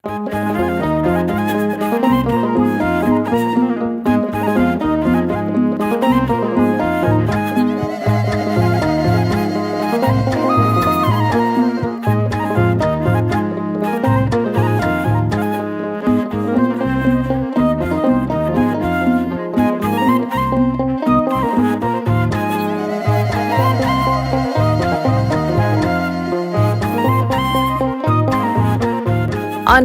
On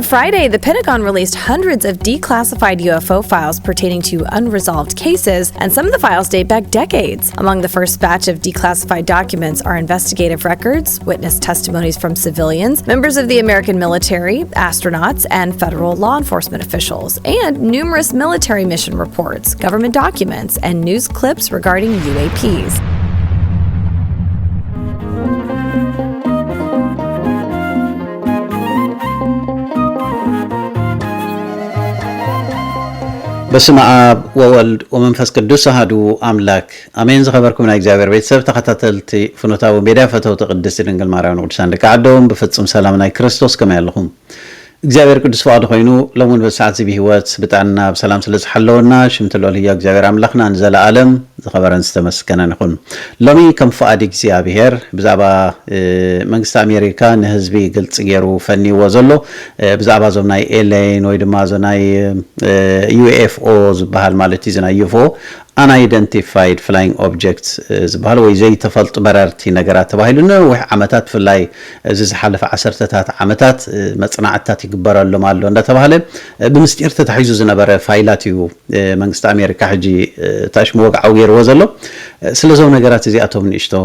Friday, the Pentagon released hundreds of declassified UFO files pertaining to unresolved cases, and some of the files date back decades. Among the first batch of declassified documents are investigative records, witness testimonies from civilians, members of the American military, astronauts, and federal law enforcement officials, and numerous military mission reports, government documents, and news clips regarding UAPs. بسم آب وولد ومنفس قدوس هادو أملاك أمين زخبركم من أجزاء بيت سبت قتلتي فنوتا وميدا فتو تقدس لنقل ماران وقدسان لك عدوم بفتسم سلامنا كريستوس كما يلهم እግዚአብሔር ቅዱስ ፈቃዱ ኮይኑ ለሙን በሰዓት ዚ ህይወት ብጣዕና በሰላም ስለዝ ሓለውና ሽምትሎ ለያ እግዚአብሔር አምላኽና እንዘላ ዓለም ዝኸበረን ዝተመስገነ ይኹን ሎሚ ከም ፈቃድ እግዚአብሔር ብዛዕባ መንግስት አሜሪካ ንህዝቢ ግልጽ ገይሩ ፈኒዎ ዘሎ ብዛዕባ ዞም ናይ ኤሌን ወይ ድማ ዞ ናይ UFO ዝበሃል ማለት እዩ ዝና UFO unidentified flying objects ዝበሃል ወይ ዘይ ተፈልጡ በረርቲ ነገራት ተባሂሉ ነው ወይ ዓመታት ፍላይ ዝዝሓለፈ 10ታት ዓመታት መጽናዕታት ይግበራሉ ማለ እንደተባለ ብምስጢር ተታሒዙ ዝነበረ ፋይላት እዩ መንግስት አሜሪካ ሕጂ ታሽሞ ወግዓው ገይርዎ ዘሎ ስለዘው ነገራት እዚኣቶም ንሽቶ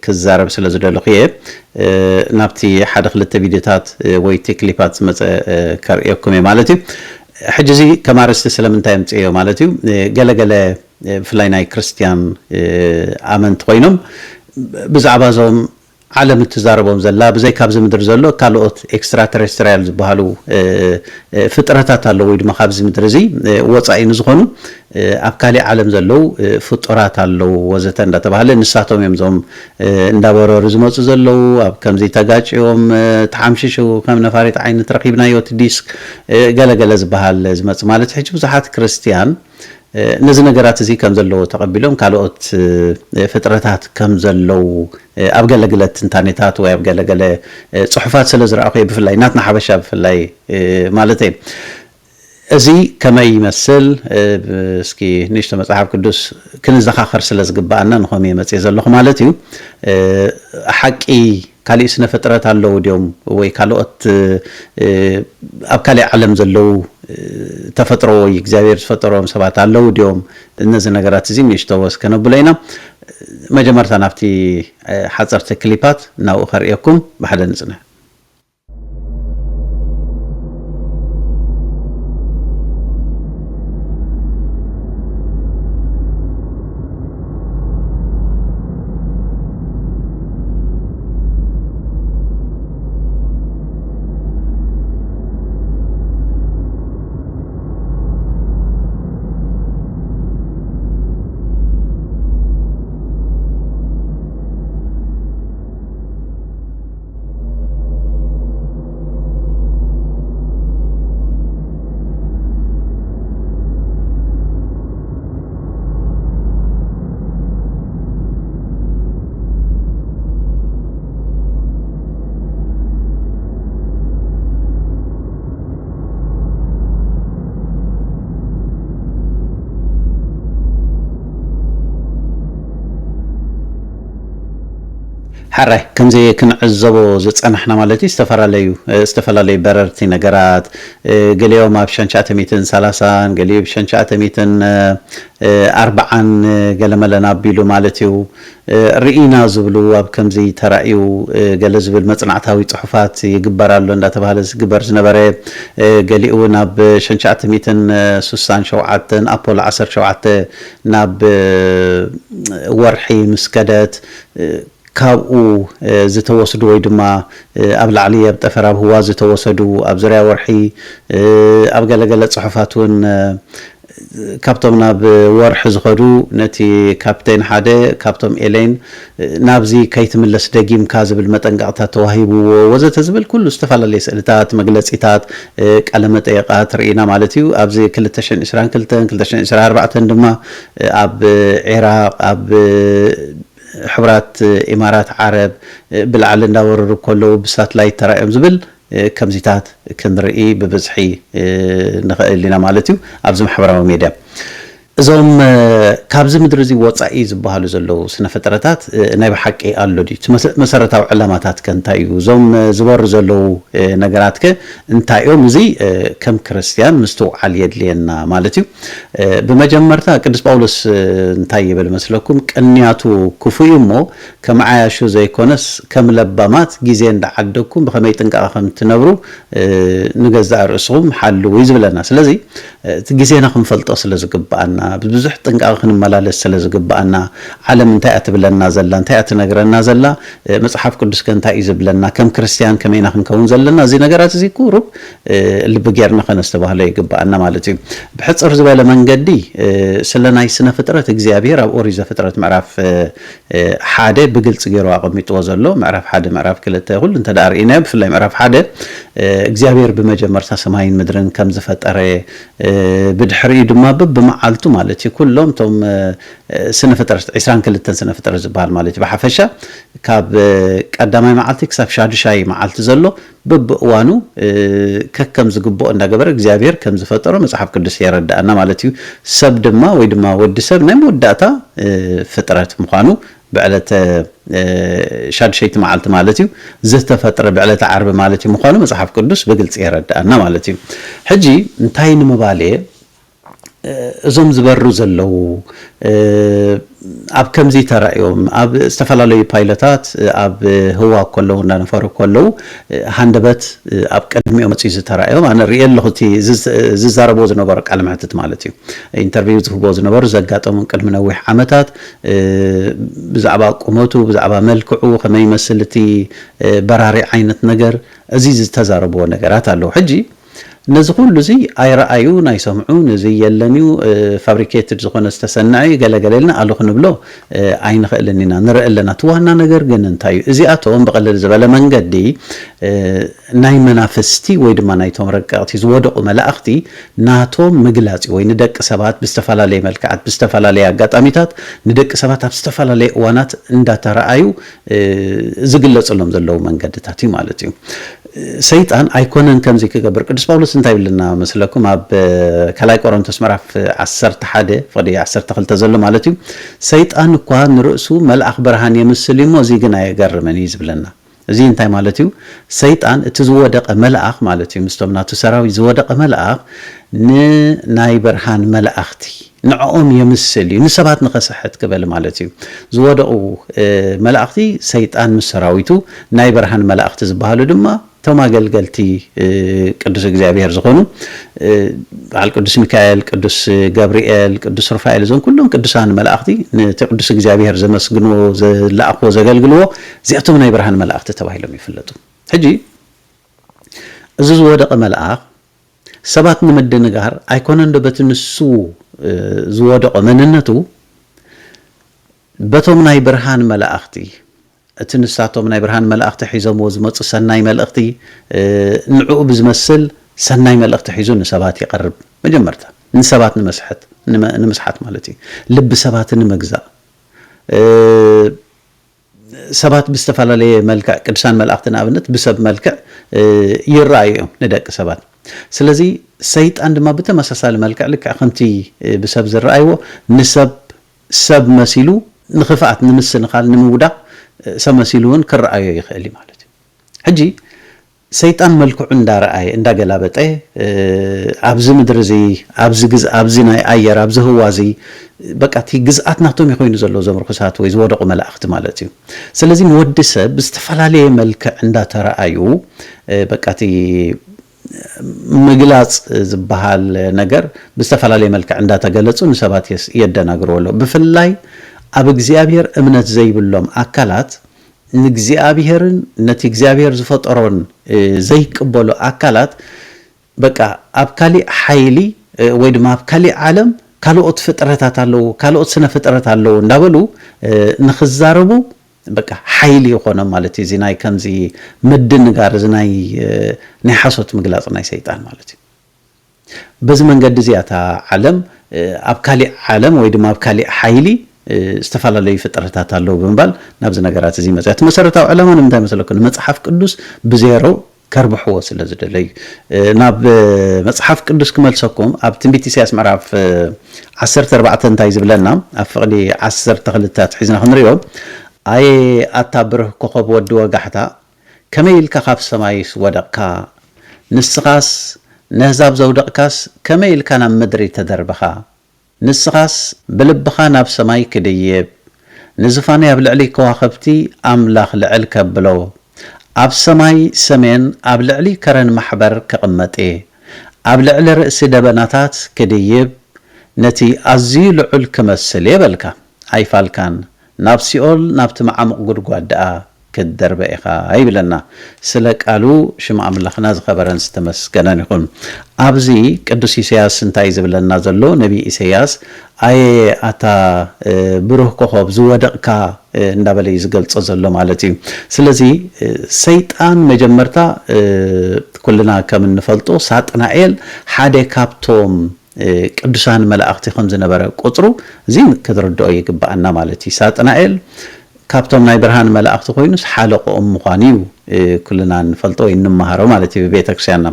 ክዛረብ ስለዝደለኹ ናብቲ ሓደ ክልተ ቪዲዮታት ወይ ክሊፓት መጽ ከርእየኩም ማለት እዩ حجزي كما رست سلمن تايم تيو مالتيو جلا فلايناي كريستيان آمنت قينهم بزعبازهم عالم التزاربهم زلا بزي كابز مدر زلو كالوت اكسترا تريستريالز بحالو فطراتات አለው ወይ ድማ ካብዝ ምድርዚ ወጻኢ ንዝኾኑ አብካሊ ዓለም ዘለው ፍጡራት አለው ወዘተ እንደተባለ ንሳቶም የምዞም እንዳበረሩ ዝመጹ ዘለው አብ ከምዚ ተጋጭዮም ተሐምሽሹ ከም ነፋሪት አይነት ረኺብናዮ ዲስክ ገለገለ ዝባሃል ዝመጽ ማለት ሕጂ ብዙሓት ክርስቲያን نزل نجارات زي كم زلوا تقبلهم كالوت فترات كم زلوا أبقى لقلت إنترنتات وأبقى لقل صحفات سلزر أخي بفلاي ناتنا حبشة بفلاي مالتين زي كما يمثل سكي نشتم مصحف قدوس كنز دخاخر سلز قبعنا نخوم يمثل زلوا مالتيو حقي كالي سنة فترات على اليوم ويكالوت أبكالي علم زلوا تفتروا يجزاير فتروا مسبات على اليوم الناس نجارات زي نشتوس كانوا بلينا ما جمرت نفتي حضرت كليبات ناو أخريكم بحدا نزنا حرة كم زي كن عزبو زت أنا إحنا مالتي استفلا لي بررتي نجارات قال يوم ما بشان شات ميتن ثلاثان قال يوم بشان شات ميتن أربعان قال ملنا بيلو مالتيو رئينا زبلو أب كم زي ترأيو قال زبل مصنعتها ويصحفات يجبر له إن تبهالز جبر زنبرة قال يوم ناب شان شات ميتن سوسان شوعتن أبول عصر شوعت ناب ورحي مسكدات كابو زتوسدو ويدما أبل عليه بتفراب هو زتوسدو أبزرع ورحي أبقى لقلت صحفاتون ካብቶም ናብ ወርሕ ዝኸዱ ነቲ ካፕቴን ሓደ ካብቶም ኤሌን ናብዚ ከይትምለስ ደጊምካ ዝብል መጠንቀቕታት ተዋሂብዎ ወዘተ ዝብል ኩሉ ዝተፈላለዩ ስእልታት መግለፂታት ቃለ መጠይቃት ርኢና ማለት እዩ ኣብዚ 2022 2024 ድማ ኣብ ኢራቅ ኣብ ሕቡራት ኢማራት ዓረብ ብልዓል እንዳወረሩ ከለው ብሳትላይት ተራእዮም ዝብል ከምዚታት ክንርኢ ብብዝሒ ንኽእል ኢና ማለት እዩ ኣብዚ ማሕበራዊ ሚድያ እዞም ካብዚ ምድሪ እዚ ወፃኢ ዝበሃሉ ዘለው ስነ ፍጥረታት ናይ ብሓቂ ኣሎ ድዩ መሰረታዊ ዕላማታት ከንታይ እዩ እዞም ዝበሩ ዘለው ነገራት ከ እንታይ እዮም እዚ ከም ክርስቲያን ምስትውዓል የድልየና ማለት እዩ ብመጀመርታ ቅዱስ ጳውሎስ እንታይ ይብል መስለኩም ቅንያቱ ክፉይ እሞ ከም ዓያሹ ዘይኮነስ ከም ለባማት ግዜ እንዳዓደኩም ብከመይ ጥንቃቐ ከም ትነብሩ ንገዛእ ርእስኩም ሓልው ይዝብለና ስለዚ እቲ ግዜና ክንፈልጦ ስለ ዝግባአና ብዙሕ ጥንቃቐ ክንመላለስ ስለ ዝግባአና ዓለም እንታይ እትብለና ዘላ እንታይ እትነግረና ዘላ መጽሓፍ ቅዱስ ከንታይ እዩ ዝብለና ከም ክርስቲያን ከመይና ክንከውን ዘለና እዚ ነገራት እዚ ቁሩብ ልቢ ጌርና ከነስተባህለ ይግባአና ማለት እዩ ብሕፅር ዝበለ መንገዲ ስለ ናይ ስነ ፍጥረት እግዚአብሔር ኣብ ኦሪት ዘፍጥረት ምዕራፍ 1 ብግልጽ ገይሩ ኣቐሚጥዎ ዘሎ ምዕራፍ 1 ምዕራፍ 2 ሁሉ እንተዳርኢና ብፍላይ ምዕራፍ 1 እግዚአብሔር ብመጀመርታ ሰማይን ምድርን ከም ዝፈጠረ ብድሕሪኡ ድማ ብመዓልቱ ማለት እዩ ኩሎም ቶም ስነ ፍጥረት 22 ስነ ፍጥረት ዝበሃል ማለት እዩ ብሓፈሻ ካብ ቀዳማይ መዓልቲ ክሳብ ሻድሻይ መዓልቲ ዘሎ በብእዋኑ ከከም ዝግብኦ እንዳገበረ እግዚአብሔር ከም ዝፈጠሮ መጽሓፍ ቅዱስ የረዳእና ማለት እዩ ሰብ ድማ ወይ ድማ ወዲ ሰብ ናይ መወዳእታ ፍጥረት ምዃኑ بعلة شاد شيء معلت مالتي زهت فترة بعلة عرب مالتي مخالو مصحف قدس بقلت يرد أنا مالتي حجي انتهين مبالي زوم زبرو زلو أب كم زي ترأيهم أب استفلالي بايلوتات أب هو كله نفر كله هندبت أب كدمي ومتسيز ترأيهم أنا ريال لغتي زار بوز نبارك على معتت مالتي انترفيوز هو بوز نبار زقاتهم من قدم نوح عمتات بزعبا قوموتو بزعبا ملكعو خما يمثلتي براري عينت نجر عزيز تزاربو نجرات له حجي نزغول زي أي رأيو نايسمعون زي يلنيو فابريكيتد زخون استسنعي قال ألو خنبلو عين خلنينا نرى لنا توانا نجر جنن تايو زي أتوم بقلل زبالة من قدي ناي منافستي ويد ما نايتهم رقعتي زودق ملاختي ناتهم مقلاتي وين ندق سبات بستفلا لي ملكات بستفلا لي أقات أميتات ندق سبات بستفلا لي وانات ندات رأيو زقلت لهم زلو من قدتاتي مالتي سيطان أيكونن كم زي كجبر قدس باولوس انتي لنا مثلكم اب كلاي قرنتوس مرف 10 حدا فدي 10 تخلت زلو مالتي سيطان كوان رؤسو ملأخ برهان يمسلمو زي غنا يغرمني يزبلنا زي انتي مالتي سيطان تزودق ملأخ مالتي مستمناتو سراوي زودق ملأخ ناي برهان ملأختي نعوم يمسلي نسبات نقصحت قبل مالتي زودقو ملأختي سيطان مسراويتو ناي برهان ملأخت زبالو دما توما قلقلتي قدس እግዚአብሔር ዝኾኑ على قدس ميكائيل قدس جابريኤል قدس رفائيل زون كلهم قدسان ملائكتي قدس እግዚአብሔር زمسግنو زلاقو زغلغلو زياتهم ناي برهان ملائكت تباهيلهم يفلطو حجي ازو زودق ملائك ሰባት ንምድንጋር ኣይኮነን በትንሱ ዝወደቀ መንነቱ በቶም ናይ ብርሃን መላእክቲ እትንሳቶም ናይ ብርሃን መላእክቲ ሒዞም ዝመጽ ሰናይ መልእክቲ ንዑ ብዝመስል ሰናይ መልእክቲ ሒዞ ንሰባት ይቀርብ መጀመርታ ንሰባት ንመስሐት ማለት እዩ ልብ ሰባት ንመግዛእ ሰባት ብስተፈላለየ መልክዕ ቅዱሳን መላእክትን ኣብነት ብሰብ መልክዕ ይራኣዩ ንደቂ ሰባት ስለዚ ሰይጣን ድማ በተመሳሳለ መልክዕ ልክዕ ከምቲ ብሰብ ዝራኣይዎ ንሰብ ሰብ መሲሉ ንኽፋት ንምስንኻል ንምውዳቅ ሰብ መሲሉን ክራኣዩ ይኽእል ማለት እዩ ሕጂ ሰይጣን መልክዑ እንዳረኣየ እንዳገላበጠ ኣብዚ ምድሪ እዚ ኣብዚ ናይ ኣየር ኣብዚ ህዋዚ በቃቲ ግዝኣት ናቶም ይኮይኑ ዘሎ ዘምርኩሳት ወይ ዝወደቁ መላእክቲ ማለት እዩ ስለዚ ንወዲ ሰብ ብዝተፈላለየ መልክዕ እንዳተራኣዩ በቃቲ ምግላጽ ዝበሃል ነገር ብዝተፈላለየ መልክዕ እንዳተገለጹ ንሰባት የደናግሩሎ ብፍላይ ኣብ እግዚአብሔር እምነት ዘይብሎም አካላት ንእግዚአብሔርን ነቲ እግዚአብሔር ዝፈጠሮን ዘይቅበሉ አካላት በቃ ኣብ ካሊ ሓይሊ ወይ ድማ ኣብ ካሊእ ዓለም ካልኦት ፍጥረታት ኣለዉ ካልኦት ስነ ፍጥረት ኣለዉ እንዳበሉ ንኽዛረቡ በቃ ሓይሊ ይኾነ ማለት እዩ። እዚ ናይ ከምዚ ምድንጋር እዚ ናይ ሓሶት ምግላፅ ናይ ሰይጣን ማለት እዩ። በዚ መንገዲ እዚኣታ ዓለም ኣብ ካሊእ ዓለም ወይ ድማ ኣብ ካሊእ ሓይሊ ዝተፈላለዩ ፍጥረታት ኣለዉ ብምባል ናብዚ ነገራት እዚ መፅያ እቲ መሰረታዊ ዕላማ ንምንታይ መሰለኩም ንመፅሓፍ ቅዱስ ብዜሮ ከርብሕዎ ስለ ዝደለዩ ናብ መፅሓፍ ቅዱስ ክመልሰኩም ኣብ ትንቢት ኢሳያስ ምዕራፍ 14 እንታይ ዝብለና ኣብ ፍቕዲ 12 ሒዝና ክንሪኦ ኣየ ኣታብርህ ኮኸብ ወዲ ወጋሕታ ከመይ ኢልካ ካብ ሰማይስ ወደቕካ ንስኻስ ነህዛብ ዘውደቕካስ ከመይ ኢልካ ናብ ምድሪ ተደርበኻ ንስኻስ ብልብኻ ናብ ሰማይ ክድይብ ንዝፋነይ ኣብ ልዕሊ ከዋኸብቲ ኣምላኽ ልዕል ከብሎ ኣብ ሰማይ ሰሜን ኣብ ልዕሊ ከረን ማሕበር ክቕመጥ ኣብ ልዕሊ ርእሲ ደበናታት ክድይብ ነቲ ኣዝዩ ልዑል ክመስል የበልካ ኣይፋልካን ናብ ሲኦል ናብቲ መዓሙቕ ጉድጓድ ደኣ ክደርበ ኢኻ ይብለና ስለ ቃሉ ሽም ኣምላኽና ዝኸበረን ዝተመስገነን ይኹን። ኣብዚ ቅዱስ ኢሳያስ እንታይ ዝብለና ዘሎ ነቢ ኢሳያስ ኣየ ኣታ ብሩህ ኮኸብ ዝወደቕካ እንዳበለ ዝገልጾ ዘሎ ማለት እዩ። ስለዚ ሰይጣን መጀመርታ ኩልና ከም እንፈልጦ ሳጥናኤል ሓደ ካብቶም ቅዱሳን መላእኽቲ ከም ዝነበረ ቁፅሩ እዚ ክትርድኦ ይግባአና ማለት እዩ። ሳጥናኤል ካብቶም ናይ ብርሃን መላእኽቲ ኮይኑስ ሓለቆኦም ምዃኑ እዩ ኩልና ንፈልጦ ወይ እንመሃሮ ማለት እዩ ብቤተ ክርስቲያንና።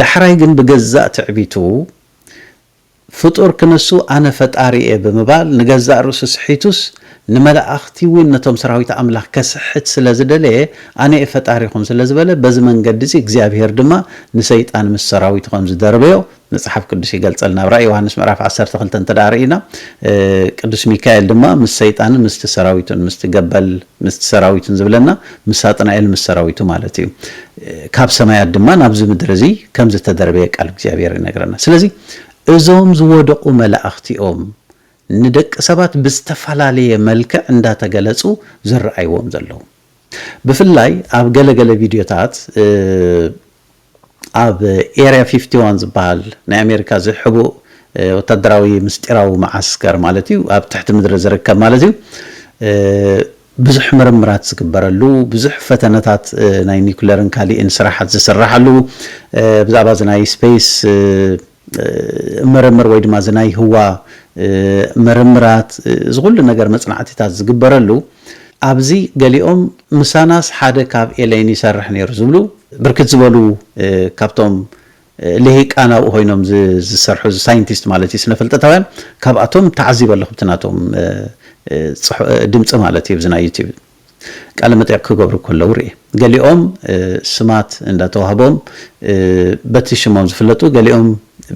ዳሕራይ ግን ብገዛእ ትዕቢቱ ፍጡር ክነሱ ኣነ ፈጣሪ እየ ብምባል ንገዛእ ርእሱ ስሒቱስ ንመላእኽቲ እውን ነቶም ሰራዊት ኣምላኽ ከስሕት ስለ ዝደለየ ኣነ እየ ፈጣሪኹም ስለ ዝበለ በዚ መንገዲ እዚ እግዚኣብሔር ድማ ንሰይጣን ምስ ሰራዊቱ ከም ዝደርበዮ መጽሓፍ ቅዱስ ይገልጸልና። ኣብ ራእይ ዮሃንስ ምዕራፍ 12 ተዳርኢና ቅዱስ ሚካኤል ድማ ምስ ሰይጣን ምስ ሰራዊቱን ምስ ገበል ምስ ሰራዊቱን ዝብለና ምስ ሳጥናኤል ምስ ሰራዊቱ ማለት እዩ። ካብ ሰማያት ድማ ናብዚ ምድሪ እዚ ከም ዝተደርበየ ቃል እግዚኣብሔር ይነግረና። ስለዚ እዞም ዝወደቁ መላእኽቲኦም ንደቂ ሰባት ብዝተፈላለየ መልክዕ እንዳተገለጹ ዝረኣይዎም ዘለዉ ብፍላይ ኣብ ገለገለ ቪድዮታት ኣብ ኤርያ 51 ዝበሃል ናይ ኣሜሪካ ዝሕቡእ ወታደራዊ ምስጢራዊ ማዓስከር ማለት እዩ ኣብ ትሕቲ ምድሪ ዝርከብ ማለት እዩ ብዙሕ ምርምራት ዝግበረሉ ብዙሕ ፈተነታት ናይ ኒኩለርን ካሊእን ስራሓት ዝስራሓሉ ብዛዕባ ናይ ስፔስ ምርምር ወይ ድማ ናይ ህዋ ምርምራት ዝኩሉ ነገር መጽናዕቲታት ዝግበረሉ ኣብዚ ገሊኦም ምሳናስ ሓደ ካብ ኤሌን ይሰርሕ ነይሩ ዝብሉ ብርክት ዝበሉ ካብቶም ልሂቃን ኣብኡ ኮይኖም ዝሰርሑ ሳይንቲስት ማለት እዩ ስነፍልጠታውያን ካብኣቶም ተዓዚበ ኣለኹ ብትናቶም ድምፂ ማለት እዩ ብዝና ዩቲዩብ ቃለ መጠይቅ ክገብሩ ከለዉ ርኢ ገሊኦም ስማት እንዳተዋህቦም በቲ ሽሞም ዝፍለጡ ገሊኦም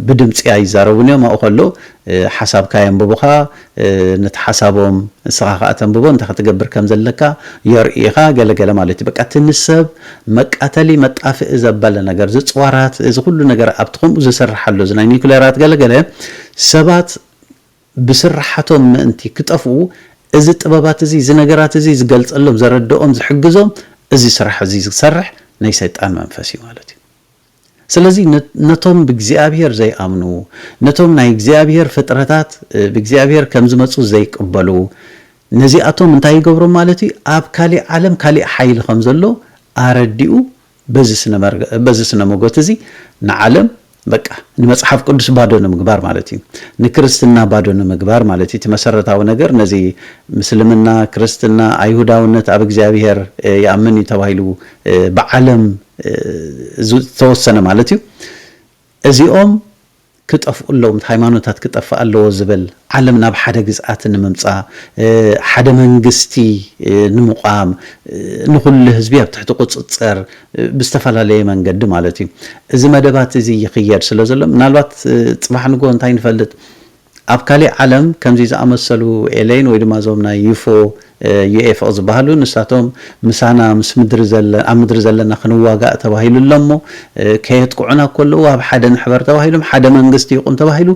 ብድምፂ ኣይዛረቡን እዮም ኣብኡ ከሎ ሓሳብካ የንብቡኻ ነቲ ሓሳቦም ንስኻ ከዓ ተንብቦ እንታይ ክትገብር ከም ዘለካ የርእይኻ ገለገለ ማለት እዩ። በቃ እቲ ንሰብ መቃተሊ መጣፍእ ዘበለ ነገር ዝፅዋራት እዚ ኩሉ ነገር ኣብቲ ከምኡ ዝስርሓሉ እዚ ናይ ኒኩሌራት ገለገለ ሰባት ብስራሓቶም ምእንቲ ክጠፍኡ እዚ ጥበባት እዚ እዚ ነገራት እዚ ዝገልጸሎም ዘረድኦም ዝሕግዞም እዚ ስራሕ እዚ ዝሰርሕ ናይ ሰይጣን መንፈስ እዩ ማለት እዩ። ስለዚ ነቶም ብእግዚአብሔር ዘይኣምኑ ነቶም ናይ እግዚአብሔር ፍጥረታት ብእግዚአብሔር ከም ዝመፁ ዘይቅበሉ ነዚኣቶም እንታይ ይገብሩ ማለት እዩ ኣብ ካሊእ ዓለም ካሊእ ሓይሊ ከም ዘሎ ኣረዲኡ በዚ ስነ መጎት እዚ ንዓለም በቃ ንመጽሐፍ ቅዱስ ባዶ ንምግባር ማለት እዩ ንክርስትና ባዶ ንምግባር ማለት እዩ። መሰረታዊ ነገር ነዚ ምስልምና ክርስትና አይሁዳውነት ኣብ እግዚአብሔር ያምን ይተባሂሉ በዓለም ተወሰነ ማለት እዩ። እዚኦም ክጠፍኡሎም ሃይማኖታት ክጠፍእ ኣለዎ ዝብል ዓለም ናብ ሓደ ግዝኣት ንምምጻእ ሓደ መንግስቲ ንምቋም ንኩሉ ህዝቢ ኣብ ትሕቲ ቁፅፅር ብዝተፈላለየ መንገዲ ማለት እዩ እዚ መደባት እዚ ይኽየድ ስለ ዘሎ ምናልባት ጽባሕ ንጎ እንታይ ንፈልጥ ኣብ ካሊእ ዓለም ከምዚ ዝኣመሰሉ ኤሌን ወይ ድማ ዞም ናይ ዩፎ ዩኤፍኦ ዝበሃሉ ንሳቶም ምሳና ምስ ምድሪ ዘለና ኣብ ምድሪ ዘለና ክንዋጋእ ተባሂሉ ለሞ ከየጥቁዑና ከለዉ ኣብ ሓደ ንሕበር ተባሂሎም ሓደ መንግስቲ ይቁም ተባሂሉ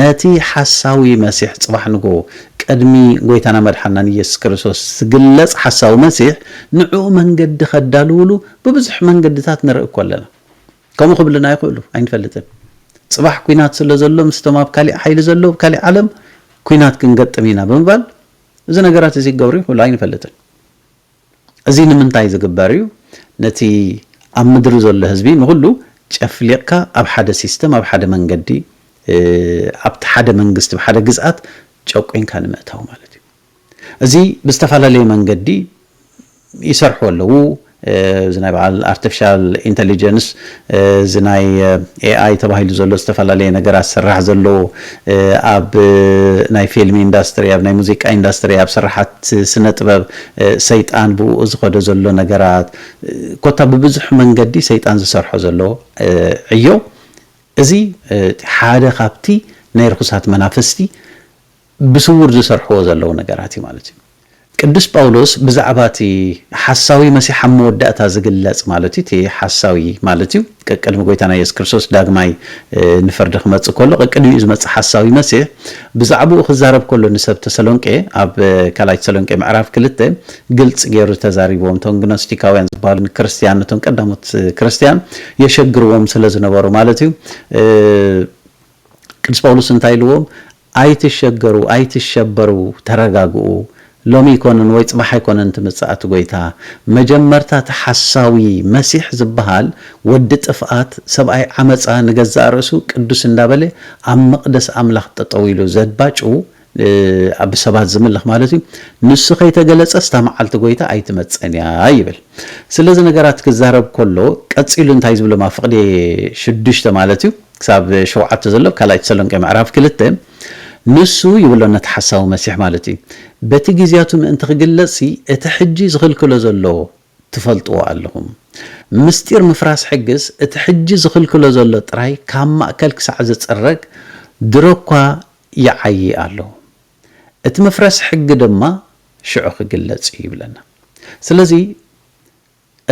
ነቲ ሓሳዊ መሲሕ ጽባሕ ንጎ ቀድሚ ጎይታና መድሓናን ኢየሱስ ክርስቶስ ዝግለጽ ሓሳዊ መሲሕ ንዑ መንገዲ ከዳልውሉ ብብዙሕ መንገድታት ንርኢ ኮለና ከምኡ ክብልና ይኽእሉ ኣይንፈልጥን صباح كوينات سلو زلو مستماب كالي حيل زلو كالي عالم كوينات كنقطمينا بمبال إذا نقرات زي قوري ولا ينفلتن أزي نمنتاي زقباريو نتي أمدر زلو هزبي نقولو تشفليقا أب حدا سيستم أب حدا منقدي أب حدا منقست بحدا جزءات تشوقين كان مأتاو مالتي أزي بستفعل لي منقدي يسرحوا له زناي بعل artificial intelligence زناي AI تبعي لزلو استفعل لي نجار سرح زلو أب ناي فيلم إندستري أب ناي موسيقى إندستري أب سرحت سنة باب سيطان بو أزخد زلو نجارات كتب بزح منقدي سيطان زسرح زلو عيو أزي حاجة خابتي نيرخصات منافستي بصور زسرحو زلو نجاراتي مالتي قدس باولوس بزعباتي حساوي مسيح مودأتا زغلص مالتي تي حساوي مالتي قدم غويتانا يسوع كريستوس داغماي نفردخ مص كله قدم يزمص حساوي مسيح بزعبو خزارب كله نسب تسالونقي اب كالاي تسالونقي معراف كلته ግልጽ ገሩ ተዛሪቦም ቶንግኖስቲካውያን ዝባሉ ክርስቲያንነቱን ቀዳሞት ክርስቲያን የሸግሩም ስለዝነበሩ ማለት ቅዱስ ጳውሎስ እንታይልዎም አይትሸገሩ አይትሸበሩ ተረጋጉ ሎሚ ኮነን ወይ ጽባህ አይኮነን ትምጻአት ጎይታ መጀመርታ ተሐሳዊ መሲህ ዝባሃል ወድ ጥፍአት ሰብአይ አመጻ ንገዛ ርሱ ቅዱስ እንዳበለ አብ መቅደስ አምላኽ ተጠዊሉ ዘድባጩ አብ ሰባት ዝምልኽ ማለት ንሱ ከይተገለጸ ስታማዓልት ጎይታ አይትመጸንያ ይብል ስለዚህ ነገራት ክዛረብ ኮሎ ቀጽሉ እንታይ ዝብሎ ማፍቅዲ 6 ማለት ክሳብ 7 ዘሎ ካላይ ተሰሎንቄ ምዕራፍ 2 نسو يقولون نتحساو مسيح مالتي بتي جزياتهم انت خجلسي اتحجي زخلكلو زلو تفلطوا عليهم مستير مفراس حجز اتحجي زخلكلو زلو طراي كام ماكل كساع زصرق دروكا يعي الله اتمفراس حج دما شعو خجلصي يبلنا سلازي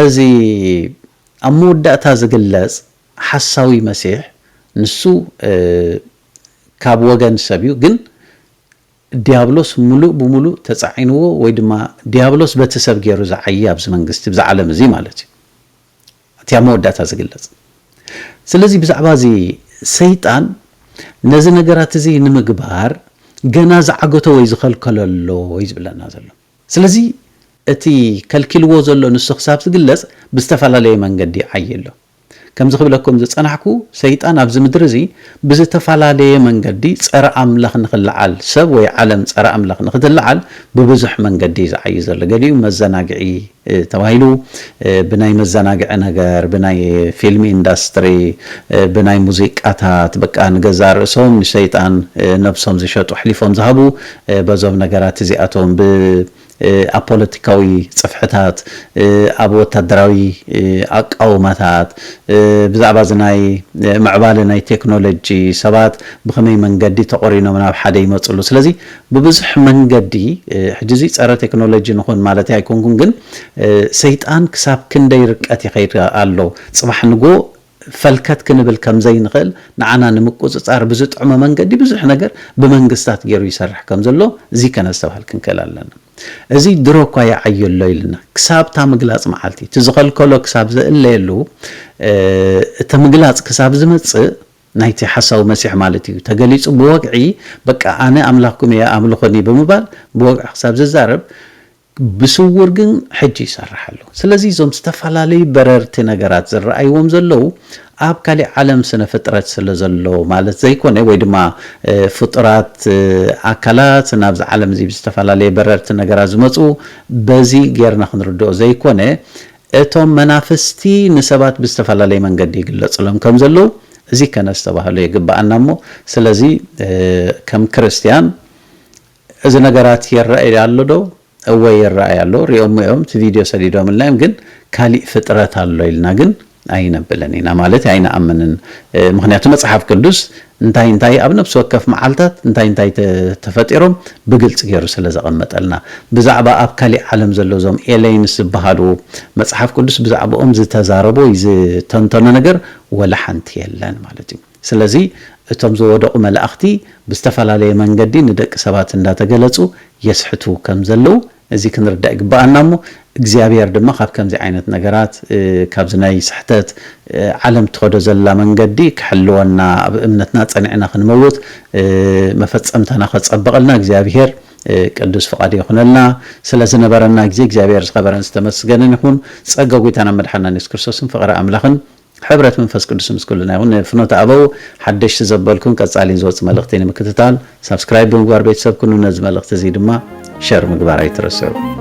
ازي اموداتا زغلص حساوي مسيح نسو ካብ ወገን ሰቢው ግን ዲያብሎስ ሙሉ በሙሉ ተጻዒንዎ ወይ ድማ ዲያብሎስ በተሰብ ገሩ ዘዓይ ኣብዝ መንግስት ብዛዓለም እዚ ማለት አትያ መወዳታ ዝግለጽ ስለዚህ ብዛዕባ እዚ ሰይጣን ነዚ ነገራት እዚ ንምግባር ገና ዝዓገቶ ወይ ዝኸልከለሎ ይዝብለና ዘሎ ስለዚህ እቲ ከልኪልዎ ዘሎ ንሱ ክሳብ ዝግለጽ ብዝተፈላለየ መንገዲ ዓየሎ كم زخبلكم زصنحكو سيطان ابز مدرزي بزتفالاليه منغدي صر املاخ نخلعل سب وي عالم صر املاخ نخدلعل ببزح منغدي زعيزل غدي مزناغعي توايلو بناي مزناغع نغر بناي فيلم اندستري بناي موسيقاتات بقى نغزار سوم شيطان نفسهم زشطو حليفهم ذهبو بزوم نغرات زياتهم ب አፖለቲካዊ ጽፍሕታት አብ ወታደራዊ አቃውማታት ብዛዕባ ዝናይ ምዕባለ ናይ ቴክኖሎጂ ሰባት ብኸመይ መንገዲ ተቆሪኖም ናብ ሓደ ይመጽሉ ስለዚህ በብዙሕ መንገዲ ሕጂዚ ጸረ ቴክኖሎጂ ንኹን ማለት አይኮንኩን ግን ሰይጣን ክሳብ ክንደይ ርቀት ይኸይድ ኣሎ ጽባሕ ንጎ فلكت كنبل كم زين خل نعنا نمقص صار بزطعمه منقدي بزح ነገር بمنغستات غيرو يسرح كم زلو زي كان استوحل كنكلالنا ازي دروكا يعيل ليلنا كساب تا مغلاص معالتي تزخل كلو كساب زليلو تمغلاص كساب زمص نايتي حساو مسيح مالتي تغليص بوقعي بقى انا املاكم يا املخني بمبال بوقع حساب ززارب بسور ግን ሕጂ ይሰራحሉ ስለዚህ ዞም ተፈላላይ በረርቲ ነገራት ዝራአይዎም ዘለው አብ ካሊ ዓለም ስነ ፍጥረት ስለዘሎ ማለት ዘይኮነ ወይ ድማ ፍጥራት አካላት ናብ ዓለም እዚ ተፈላላይ በረርቲ ነገራት ዝመጹ በዚ ጌርና ክንርድኦ ዘይኮነ እቶም መናፍስቲ ንሰባት ብተፈላላይ መንገዲ ይግለጽሎም ከም ዘለው እዚ ከነስተባህሉ ይግባአናሞ ስለዚህ ከም ክርስቲያን እዚ ነገራት ይራአይ ያለው ዶ ወይ ይራአይ ያለው ሪኦም ቪዲዮ ሰዲዶም ላይም ግን ካሊ ፍጥረት አለው ይልና ግን አይነበለኒና ማለት አይና አመንን ምክንያቱም መጽሐፍ ቅዱስ እንታይ ኣብ ነፍስ ወከፍ መዓልታት እንታይ ተፈጢሮም በግልጽ ገሩ ስለዘቀመጠልና ብዛዕባ ኣብ ካሊ ዓለም ዘለዞም ኤሌይንስ በሃሉ መጽሐፍ ቅዱስ ብዛዕባኦም ዝተዛረቦ ተንተነ ነገር ወላ ሓንቲ የለን ማለት እዩ ስለዚህ እቶም ዘወደቁ መላእክቲ ብስተፈላለየ መንገዲ ንደቂ ሰባት እንዳተገለጹ የስሕቱ ከም ዘለው እዚ ክንርዳእ ይግባአና እሞ እግዚአብሔር ድማ ካብ ከምዚ ዓይነት ነገራት ካብዚ ናይ ስሕተት ዓለም ተኸዶ ዘላ መንገዲ ክሕልወና ኣብ እምነትና ጸኒዕና ክንመውት መፈጸምተና ከጸብቀልና እግዚአብሔር ቅዱስ ፈቃድ ይኹነልና ስለዝነበረና ግዜ እግዚአብሔር ዝኸበረን ዝተመስገነን ይኹን ጸጋ ጎይታና መድሓኒትና ኢየሱስ ክርስቶስን ፍቅሪ ኣምላኽን ሕብረት መንፈስ ቅዱስ ምስኩልና ይሁን ፍኖተ አበው ሓደሽቲ ዘበልኩም ቀጻሊን ዝወጽ መልእኽቲ ንምክትታል ሰብስክራይብ ብምግባር ቤተሰብ ኩኑ ነዚ መልእኽቲ እዚ ድማ ሼር ምግባር ኣይትረስዑ